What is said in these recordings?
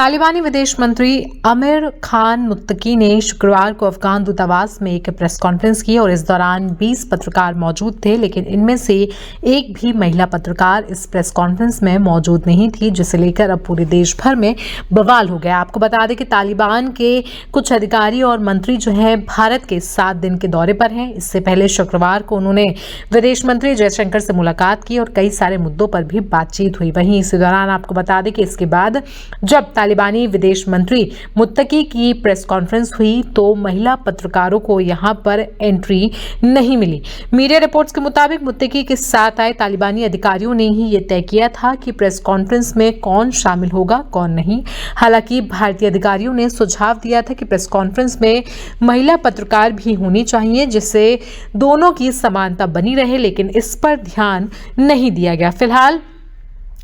तालिबानी विदेश मंत्री आमिर खान मुत्तकी ने शुक्रवार को अफगान दूतावास में एक प्रेस कॉन्फ्रेंस की और इस दौरान 20 पत्रकार मौजूद थे, लेकिन इनमें से एक भी महिला पत्रकार इस प्रेस कॉन्फ्रेंस में मौजूद नहीं थी, जिसे लेकर अब पूरे देश भर में बवाल हो गया। आपको बता दें कि तालिबान के कुछ अधिकारी और मंत्री जो हैं भारत के 7 दिन के दौरे पर हैं। इससे पहले शुक्रवार को उन्होंने विदेश मंत्री जयशंकर से मुलाकात की और कई सारे मुद्दों पर भी बातचीत हुई। वहीं इसी दौरान आपको बता दें कि इसके बाद जब तालिबानी विदेश मंत्री मुत्तकी की प्रेस कॉन्फ्रेंस हुई तो महिला पत्रकारों को यहां पर एंट्री नहीं मिली। मीडिया रिपोर्ट्स के मुताबिक मुत्तकी के साथ आए तालिबानी अधिकारियों ने ही ये तय किया था कि प्रेस कॉन्फ्रेंस में कौन शामिल होगा, कौन नहीं। हालांकि भारतीय अधिकारियों ने सुझाव दिया था कि प्रेस कॉन्फ्रेंस में महिला पत्रकार भी होनी चाहिए, जिससे दोनों की समानता बनी रहे, लेकिन इस पर ध्यान नहीं दिया गया। फिलहाल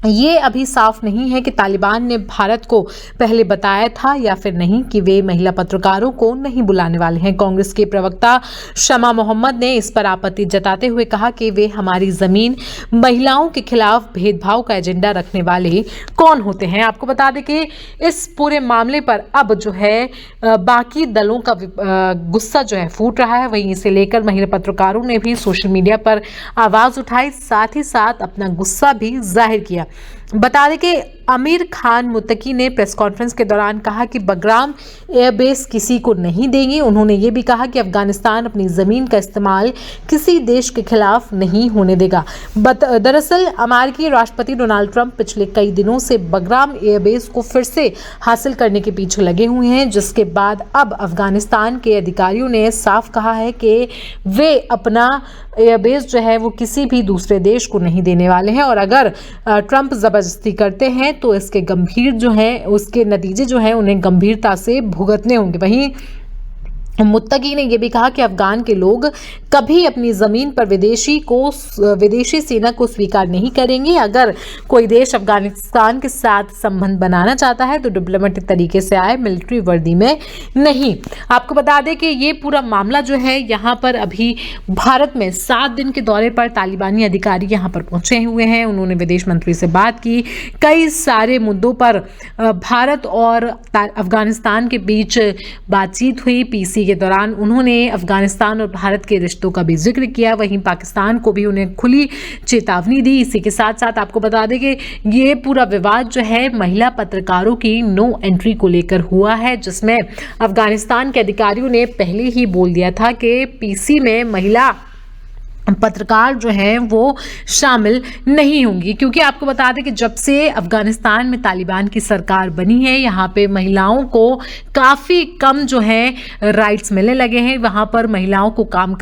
ये अभी साफ नहीं है कि तालिबान ने भारत को पहले बताया था या फिर नहीं कि वे महिला पत्रकारों को नहीं बुलाने वाले हैं। कांग्रेस के प्रवक्ता शमा मोहम्मद ने इस पर आपत्ति जताते हुए कहा कि वे हमारी जमीन महिलाओं के खिलाफ भेदभाव का एजेंडा रखने वाले कौन होते हैं। आपको बता दें कि इस पूरे मामले पर अब जो है बाकी दलों का गुस्सा जो है फूट रहा है। वहीं इसे लेकर महिला पत्रकारों ने भी सोशल मीडिया पर आवाज उठाई, साथ ही साथ अपना गुस्सा भी जाहिर किया। बता दें कि आमिर खान मुत्तकी ने प्रेस कॉन्फ्रेंस के दौरान कहा कि बगराम एयरबेस किसी को नहीं देंगे। उन्होंने ये भी कहा कि अफगानिस्तान अपनी ज़मीन का इस्तेमाल किसी देश के खिलाफ नहीं होने देगा। दरअसल अमेरिकी राष्ट्रपति डोनाल्ड ट्रंप पिछले कई दिनों से बगराम एयरबेस को फिर से हासिल करने के पीछे लगे हुए हैं, जिसके बाद अब अफगानिस्तान के अधिकारियों ने साफ कहा है कि वे अपना एयरबेस जो है वो किसी भी दूसरे देश को नहीं देने वाले हैं और अगर ट्रंप जबरदस्ती करते हैं तो इसके गंभीर जो है उसके नतीजे जो हैं उन्हें गंभीरता से भुगतने होंगे। वहीं मुत्तकी ने यह भी कहा कि अफगान के लोग कभी अपनी ज़मीन पर विदेशी सेना को स्वीकार नहीं करेंगे। अगर कोई देश अफगानिस्तान के साथ संबंध बनाना चाहता है तो डिप्लोमेटिक तरीके से आए, मिलिट्री वर्दी में नहीं। आपको बता दें कि ये पूरा मामला जो है यहाँ पर अभी भारत में 7 दिन के दौरे पर तालिबानी अधिकारी यहाँ पर पहुंचे हुए हैं। उन्होंने विदेश मंत्री से बात की, कई सारे मुद्दों पर भारत और अफगानिस्तान के बीच बातचीत हुई। पीसी के दौरान उन्होंने अफगानिस्तान और भारत के रिश्तों का भी जिक्र किया। वहीं पाकिस्तान को भी उन्हें खुली चेतावनी दी। इसी के साथ साथ आपको बता दें कि ये पूरा विवाद जो है महिला पत्रकारों की नो एंट्री को लेकर हुआ है, जिसमें अफगानिस्तान के अधिकारियों ने पहले ही बोल दिया था कि पीसी में महिला पत्रकार जो हैं वो शामिल नहीं होंगी, क्योंकि आपको बता दें कि जब से अफगानिस्तान में तालिबान की सरकार बनी है यहाँ पे महिलाओं को काफ़ी कम जो है राइट्स मिलने लगे हैं। वहाँ पर महिलाओं को काम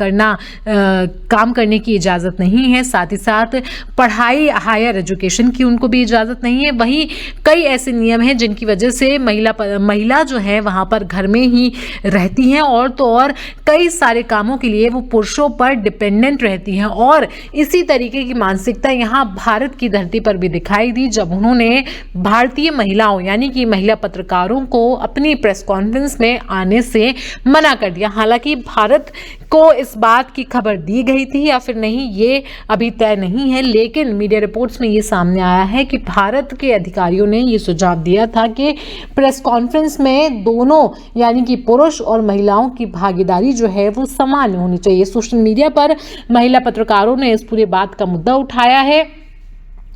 करने की इजाज़त नहीं है, साथ ही साथ पढ़ाई हायर एजुकेशन की उनको भी इजाज़त नहीं है। वहीं कई ऐसे नियम हैं जिनकी वजह से महिला जो है वहाँ पर घर में ही रहती हैं और तो और कई सारे कामों के लिए वो पुरुषों पर डिपेंडेंट रहती हैं। और इसी तरीके की मानसिकता यहाँ भारत की धरती पर भी दिखाई दी जब उन्होंने भारतीय महिलाओं यानी कि महिला पत्रकारों को अपनी प्रेस कॉन्फ्रेंस में आने से मना कर दिया। हालांकि भारत को इस बात की खबर दी गई थी या फिर नहीं ये अभी तय नहीं है, लेकिन मीडिया रिपोर्ट्स में ये सामने आया है कि भारत के अधिकारियों ने ये सुझाव दिया था कि प्रेस कॉन्फ्रेंस में दोनों यानी कि पुरुष और महिलाओं की भागीदारी जो है वो समान होनी चाहिए। सोशल मीडिया पर महिला पत्रकारों ने इस पूरे बात का मुद्दा उठाया है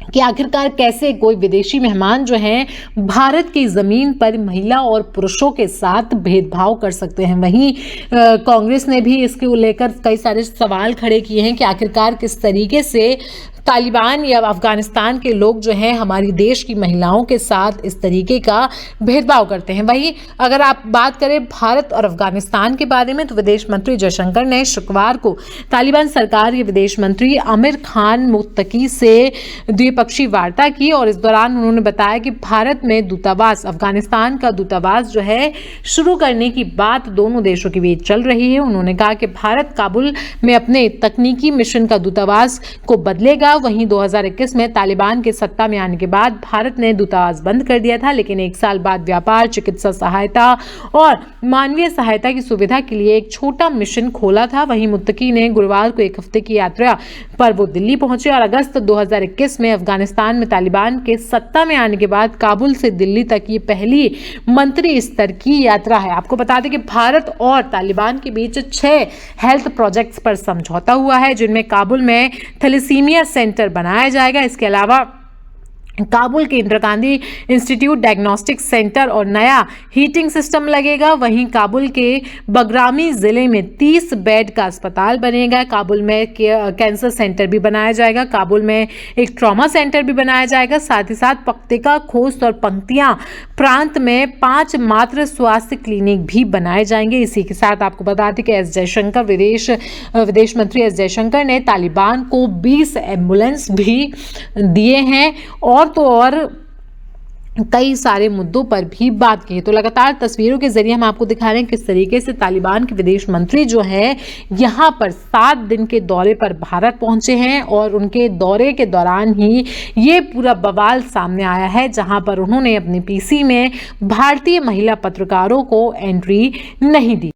कि आखिरकार कैसे कोई विदेशी मेहमान जो हैं भारत की ज़मीन पर महिला और पुरुषों के साथ भेदभाव कर सकते हैं। वहीं कांग्रेस ने भी इसके लेकर कई सारे सवाल खड़े किए हैं कि आखिरकार किस तरीके से तालिबान या अफगानिस्तान के लोग जो हैं हमारी देश की महिलाओं के साथ इस तरीके का भेदभाव करते हैं। वहीं अगर आप बात करें भारत और अफगानिस्तान के बारे में तो विदेश मंत्री जयशंकर ने शुक्रवार को तालिबान सरकार के विदेश मंत्री आमिर खान मुत्तकी से द्विपक्षीय वार्ता की और इस दौरान उन्होंने बताया कि भारत में दूतावास, अफगानिस्तान का दूतावास जो है शुरू करने की बात दोनों देशों के बीच चल रही है। उन्होंने कहा कि भारत काबुल में अपने तकनीकी मिशन का दूतावास को बदलेगा था। वहीं 2021 में तालिबान के सत्ता में आने के बाद भारत ने दूतावास बंद कर दिया था, लेकिन 1 साल बाद व्यापार, चिकित्सा सहायता और मानवीय सहायता की सुविधा के लिए एक छोटा मिशन खोला था। वहीं मुत्तकी ने गुरुवार को 1 हफ्ते की यात्रा पर वो दिल्ली पहुंचे और अगस्त 2021 में अफगानिस्तान में तालिबान के सत्ता में आने के बाद काबुल से दिल्ली तक ये पहली मंत्री स्तर की यात्रा है। आपको बता दें कि भारत और तालिबान के बीच 6 हेल्थ प्रोजेक्ट्स पर समझौता हुआ है, जिनमें काबुल में थैलेसीमिया सेंटर बनाया जाएगा। इसके अलावा काबुल के Indira Gandhi institute diagnostic centre और नया हीटिंग सिस्टम लगेगा। वहीं काबुल के बगरामी जिले में 30 बेड का अस्पताल बनेगा। काबुल में कैंसर सेंटर भी बनाया जाएगा। काबुल में एक ट्रॉमा सेंटर भी बनाया जाएगा। साथ ही साथ पख्तिका, खोस्त और पंक्तियां प्रांत में 5 मात्र स्वास्थ्य क्लिनिक भी बनाए जाएंगे। इसी के साथ आपको बता दें कि विदेश मंत्री एस जयशंकर ने तालिबान को 20 एम्बुलेंस भी दिए हैं और कई सारे मुद्दों पर भी बात की। तो लगातार तस्वीरों के जरिए हम आपको दिखा रहे हैं किस तरीके से तालिबान के विदेश मंत्री जो है यहाँ पर 7 दिन के दौरे पर भारत पहुंचे हैं और उनके दौरे के दौरान ही ये पूरा बवाल सामने आया है, जहां पर उन्होंने अपने पीसी में भारतीय महिला पत्रकारों को एंट्री नहीं दी।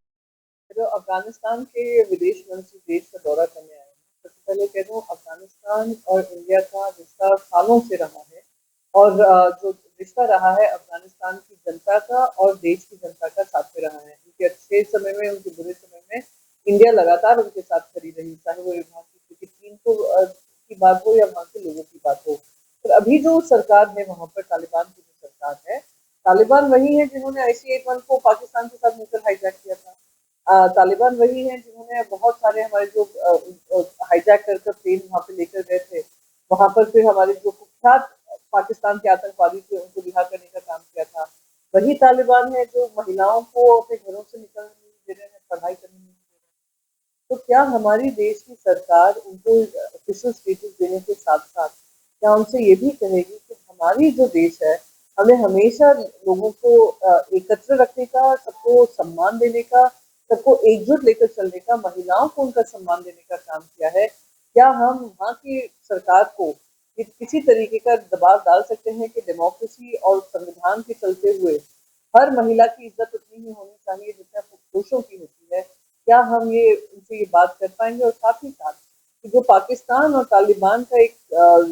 तो अफगानिस्तान के विदेश मंत्री देश का दौरा करने आए हैं। सबसे पहले कह दूं, अफगानिस्तान और इंडिया का रिश्ता सालों से रहा है और जो रिश्ता रहा है अफगानिस्तान की जनता का और देश की जनता का साथ में रहा है। उनके अच्छे समय में, उनके बुरे समय में इंडिया लगातार उनके साथ खड़ी रही, चाहे वो वहाँ की क्रिकेट टीम की बात हो या वहाँ के लोगों की बात हो। पर अभी जो सरकार है वहाँ पर तालिबान की जो सरकार है, तालिबान वही है जिन्होंने IC-81 को पाकिस्तान के साथ मिलकर हाईजैक किया था। तालिबान वही है जिन्होंने बहुत सारे हमारे जो हाईजैक कर प्लेन वहाँ पे लेकर गए थे, वहाँ पर फिर हमारे जो कुख्यात पाकिस्तान के आतंकवादी थे उनको रिहा करने का काम किया था। वही तालिबान है जो महिलाओं को अपने घरों से निकलने नहीं दे रहे हैं, पढ़ाई करने नहीं दे रहे हैं। तो क्या हमारी देश की सरकार उनको ऑफिशियल स्टेटस देने के साथ साथ क्या उनसे ये भी कहेगी कि हमारी जो देश है हमें हमेशा लोगों को एकत्र रखने का, सबको सम्मान देने का, सबको एकजुट लेकर चलने का, महिलाओं को उनका सम्मान देने का काम किया है? क्या हम वहाँ की सरकार को किसी तरीके का दबाव डाल सकते हैं कि डेमोक्रेसी और संविधान के चलते हुए हर महिला की इज्जत उतनी ही होनी चाहिए जितना पुरुषों की होती है? क्या हम उनसे ये बात कर पाएंगे? और साथ ही साथ कि जो पाकिस्तान और तालिबान का एक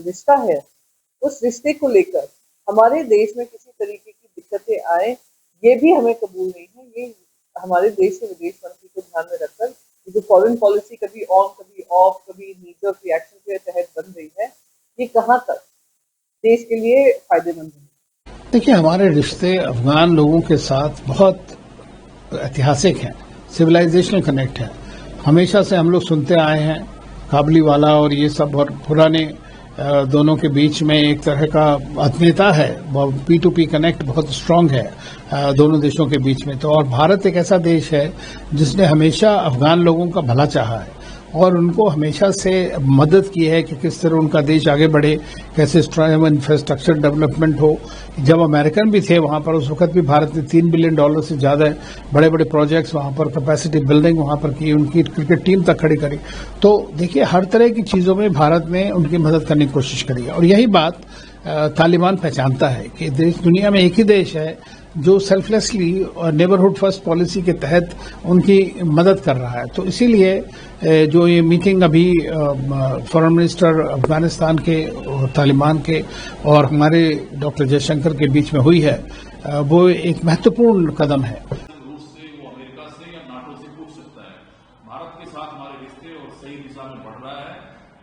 रिश्ता है, उस रिश्ते को लेकर हमारे देश में किसी तरीके की दिक्कतें आए, ये भी हमें कबूल नहीं है। ये हमारे देश के विदेश मंत्री को ध्यान में रखकर जो फॉरेन पॉलिसी कभी ऑन, कभी ऑफ, कभी नीजर रिएक्शन के तहत बन रही है, ये कहाँ तक देश के लिए फायदेमंद है? देखिए, हमारे रिश्ते अफगान लोगों के साथ बहुत ऐतिहासिक हैं, सिविलाइजेशनल कनेक्ट है। हमेशा से हम लोग सुनते आए हैं काबुली वाला और ये सब बहुत पुराने दोनों के बीच में एक तरह का आत्मीयता है, P2P कनेक्ट बहुत स्ट्रांग है दोनों देशों के बीच में। तो और भारत एक ऐसा देश है जिसने हमेशा अफगान लोगों का भला चाहा है और उनको हमेशा से मदद की है कि किस तरह उनका देश आगे बढ़े, कैसे स्ट्रांग इंफ्रास्ट्रक्चर डेवलपमेंट हो। जब अमेरिकन भी थे वहाँ पर, उस वक्त भी भारत ने $3 बिलियन से ज़्यादा बड़े बड़े प्रोजेक्ट्स वहाँ पर, कैपेसिटी बिल्डिंग वहाँ पर की, उनकी क्रिकेट टीम तक खड़ी करी। तो देखिए, हर तरह की चीज़ों में भारत ने उनकी मदद करने की कोशिश करी है और यही बात तालिबान पहचानता है कि देश दुनिया में एक ही देश है जो सेल्फलेसली और नेबरहुड फर्स्ट पॉलिसी के तहत उनकी मदद कर रहा है। तो इसीलिए जो ये मीटिंग अभी फॉरेन मिनिस्टर अफगानिस्तान के, तालिबान के और हमारे डॉक्टर जयशंकर के बीच में हुई है, वो एक महत्वपूर्ण कदम है। रूस से, वो अमेरिका से या नाटो से पूछ सकता है। भारत के साथ हमारे रिश्ते और सही दिशा में बढ़ रहा है।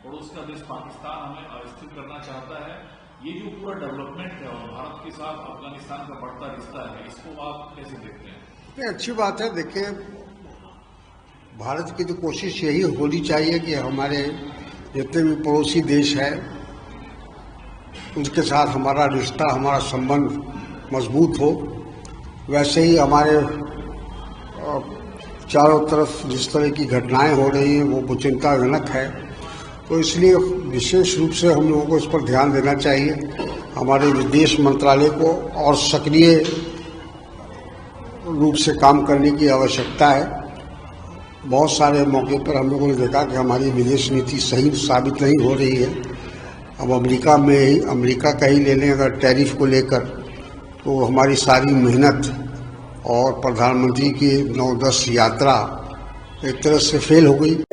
पड़ोस का देश पाकिस्तान हमें अस्थिर करना चाहता है। ये जो पूरा डेवलपमेंट है और भारत के साथ अफगानिस्तान का बढ़ता रिश्ता है, इसको आप कैसे देखते हैं? अच्छी बात है। देखिए, भारत की तो कोशिश यही होनी चाहिए कि हमारे जितने भी पड़ोसी देश हैं उनके साथ हमारा रिश्ता, हमारा संबंध मजबूत हो। वैसे ही हमारे चारों तरफ जिस तरह की घटनाएं हो रही हैं वो चिंताजनक है। तो इसलिए विशेष रूप से हम लोगों को इस पर ध्यान देना चाहिए, हमारे विदेश मंत्रालय को, और सक्रिय रूप से काम करने की आवश्यकता है। बहुत सारे मौके पर हम लोगों ने देखा कि हमारी विदेश नीति सही साबित नहीं हो रही है अब अमेरिका का ही ले लें अगर टैरिफ को लेकर, तो हमारी सारी मेहनत और प्रधानमंत्री की 9-10 यात्रा एक तरह से फेल हो गई।